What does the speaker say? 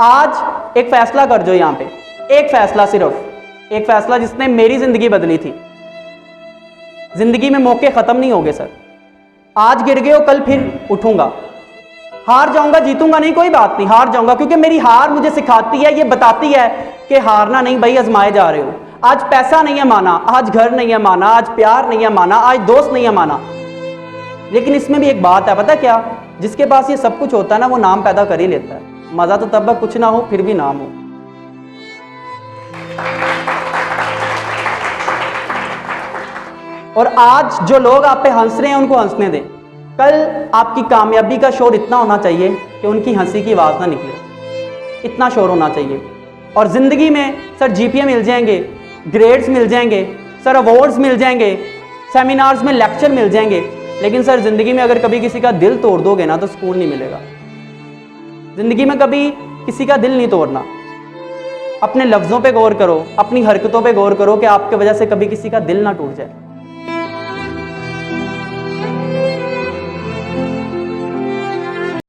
आज एक फैसला कर जो यहां पे, एक फैसला, सिर्फ एक फैसला जिसने मेरी जिंदगी बदली थी। जिंदगी में मौके खत्म नहीं हो गए सर। आज गिर गए हो, कल फिर उठूंगा। हार जाऊंगा, जीतूंगा नहीं, कोई बात नहीं, हार जाऊंगा, क्योंकि मेरी हार मुझे सिखाती है, ये बताती है कि हारना नहीं भाई, आजमाए जा रहे हो। आज पैसा नहीं है माना, आज घर नहीं है माना, आज प्यार नहीं है माना, आज दोस्त नहीं है माना, लेकिन इसमें भी एक बात है, पता क्या, जिसके पास ये सब कुछ होता है ना, वो नाम पैदा कर ही लेता है। मजा तो तब कुछ ना हो फिर भी नाम हो। और आज जो लोग आप पे हंस रहे हैं उनको हंसने दें। कल आपकी कामयाबी का शोर इतना होना चाहिए कि उनकी हंसी की आवाज़ ना निकले, इतना शोर होना चाहिए। और ज़िंदगी में सर जीपीए मिल जाएंगे, ग्रेड्स मिल जाएंगे सर, अवार्ड्स मिल जाएंगे, सेमिनार्स में लेक्चर मिल जाएंगे, लेकिन सर ज़िंदगी में अगर कभी किसी का दिल तोड़ दोगे ना तो सुकून नहीं मिलेगा। ज़िंदगी में कभी किसी का दिल नहीं तोड़ना। अपने लफ्ज़ों पे गौर करो, अपनी हरकतों पे गौर करो कि आपकी वजह से कभी किसी का दिल ना टूट जाए।